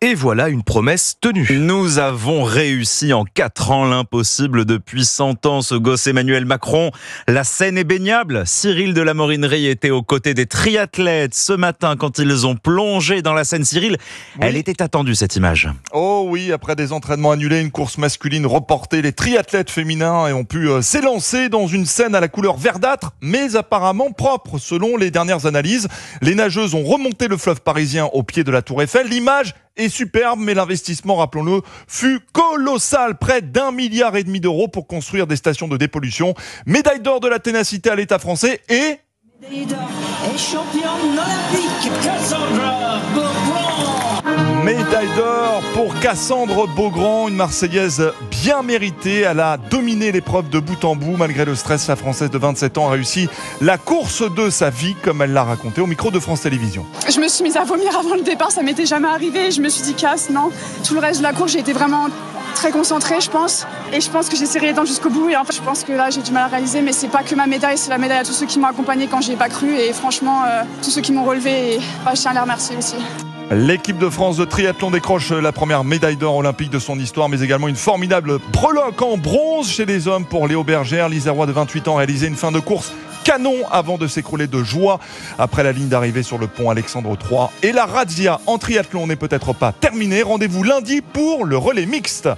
Et voilà une promesse tenue. Nous avons réussi en 4 ans l'impossible depuis 100 ans, ce gosse Emmanuel Macron. La scène est baignable. Cyril de la Morinerie était aux côtés des triathlètes ce matin quand ils ont plongé dans la Seine. Cyril, elle était attendue cette image. Oh oui, après des entraînements annulés, une course masculine reportée, les triathlètes féminins ont pu s'élancer dans une Seine à la couleur verdâtre, mais apparemment propre selon les dernières analyses. Les nageuses ont remonté le fleuve parisien au pied de la Tour Eiffel. L'image est superbe, mais l'investissement, rappelons-le, fut colossal. Près d'1,5 milliard d'euros pour construire des stations de dépollution. Médaille d'or de la ténacité à l'État français et... Médaille d'or et championne olympique, Cassandre Beaugrand. Médaille d'or pour Cassandre Beaugrand, une Marseillaise bien méritée. Elle a dominé l'épreuve de bout en bout. Malgré le stress, la Française de 27 ans a réussi la course de sa vie, comme elle l'a raconté au micro de France Télévisions. Je me suis mise à vomir avant le départ, ça m'était jamais arrivé. Je me suis dit casse, non. Tout le reste de la course, j'ai été vraiment très concentrée, je pense. Et je pense que j'ai serré les dents jusqu'au bout. Et en fait, je pense que là, j'ai du mal à réaliser. Mais c'est pas que ma médaille, c'est la médaille à tous ceux qui m'ont accompagnée quand j'y ai pas cru. Et franchement, tous ceux qui m'ont relevé. Et je tiens à les remercier aussi. L'équipe de France de triathlon décroche la première médaille d'or olympique de son histoire, mais également une formidable breloque en bronze chez les hommes pour Léo Bergère. l'Isérois de 28 ans réalisé une fin de course canon avant de s'écrouler de joie après la ligne d'arrivée sur le pont Alexandre III. Et la razzia en triathlon n'est peut-être pas terminée. Rendez-vous lundi pour le relais mixte.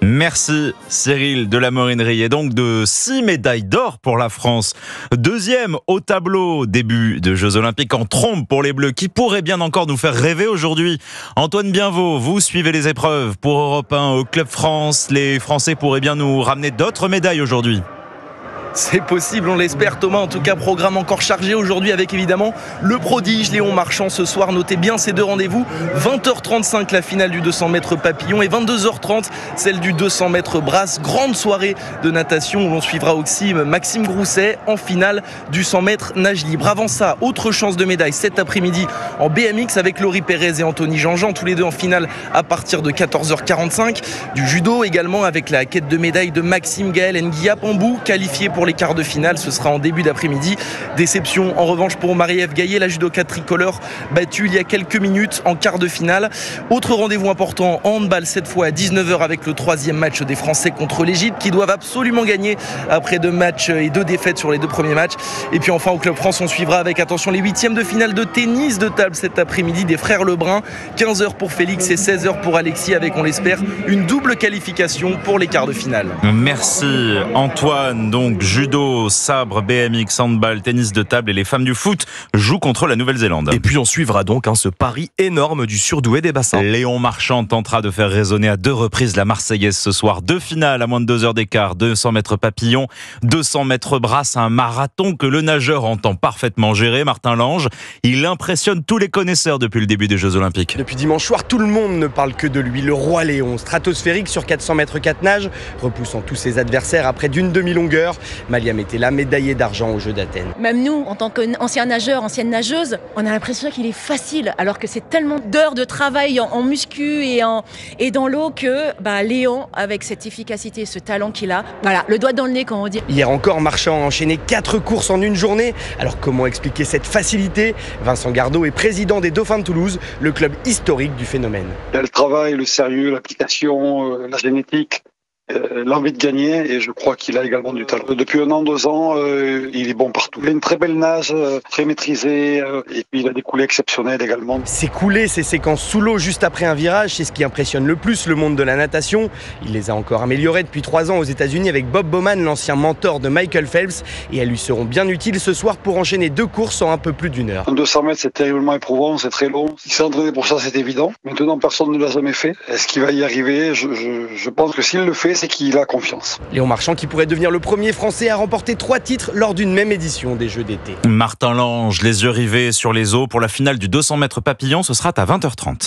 Merci Cyril de la Morinerie. Et donc de 6 médailles d'or pour la France. Deuxième au tableau, début de Jeux Olympiques en trompe pour les Bleus, qui pourrait bien encore nous faire rêver aujourd'hui. Antoine Bienvaux, vous suivez les épreuves pour Europe 1 au Club France. Les Français pourraient bien nous ramener d'autres médailles aujourd'hui. C'est possible, on l'espère Thomas. En tout cas, programme encore chargé aujourd'hui avec évidemment le prodige Léon Marchand ce soir. Notez bien ces deux rendez-vous. 20h35 la finale du 200 mètres papillon et 22h30 celle du 200 mètres brasse. Grande soirée de natation où l'on suivra aussi Maxime Grousset en finale du 100 mètres nage libre. Avant ça, autre chance de médaille cet après-midi en BMX avec Laurie Pérez et Anthony Jean-Jean, tous les deux en finale à partir de 14h45. Du judo également avec la quête de médaille de Maxime Gaël Nguia Pambou, qualifié pour les quarts de finale, ce sera en début d'après-midi. Déception en revanche pour Marie-Ève Gaillet, la judoka tricolore battue il y a quelques minutes en quart de finale. Autre rendez-vous important en handball, cette fois à 19h avec le 3e match des Français contre l'Égypte qui doivent absolument gagner après 2 matchs et 2 défaites sur les 2 premiers matchs. Et puis enfin au Club France, on suivra avec attention les 8e de finale de tennis de table cet après-midi des frères Lebrun. 15h pour Félix et 16h pour Alexis avec, on l'espère, une double qualification pour les quarts de finale. Merci Antoine. Donc judo, sabre, BMX, handball, tennis de table et les femmes du foot jouent contre la Nouvelle-Zélande. Et puis on suivra donc ce pari énorme du surdoué des bassins. Léon Marchand tentera de faire résonner à 2 reprises la Marseillaise ce soir. 2 finales à moins de 2 heures d'écart, 200 mètres papillon, 200 mètres brasse, un marathon que le nageur entend parfaitement gérer, Martin Lange. Il impressionne tous les connaisseurs depuis le début des Jeux Olympiques. Depuis dimanche soir, tout le monde ne parle que de lui, le roi Léon, stratosphérique sur 400 mètres 4 nages, repoussant tous ses adversaires à près d'une demi-longueur. Malia Metella, médaillée d'argent aux Jeux d'Athènes. Même nous, en tant qu'anciens nageurs, anciennes nageuses, on a l'impression qu'il est facile, alors que c'est tellement d'heures de travail en muscu et dans l'eau que Léon, avec cette efficacité, ce talent qu'il a, voilà, le doigt dans le nez quand on dit. Hier encore, Marchand a enchaîné 4 courses en une journée. Alors comment expliquer cette facilité ? Vincent Gardot est président des Dauphins de Toulouse, le club historique du phénomène. Il y a le travail, le sérieux, l'application, la génétique. L'envie de gagner, et je crois qu'il a également du talent. Depuis 1 an, 2 ans, il est bon partout. Il a une très belle nage, très maîtrisée, et puis il a des coulées exceptionnelles également. Ces coulées, ces séquences sous l'eau juste après un virage, c'est ce qui impressionne le plus le monde de la natation. Il les a encore améliorées depuis 3 ans aux États-Unis avec Bob Bowman, l'ancien mentor de Michael Phelps, et elles lui seront bien utiles ce soir pour enchaîner 2 courses en un peu plus d'1 heure. 200 mètres, c'est terriblement éprouvant, c'est très long. Il s'est entraîné pour ça, c'est évident. Maintenant, personne ne l'a jamais fait. Est-ce qu'il va y arriver ? Je pense que s'il le fait, c'est qu'il a confiance. Léon Marchand qui pourrait devenir le premier Français à remporter 3 titres lors d'une même édition des Jeux d'été. Martin Lange, les yeux rivés sur les eaux pour la finale du 200 mètres papillon, ce sera à 20h30.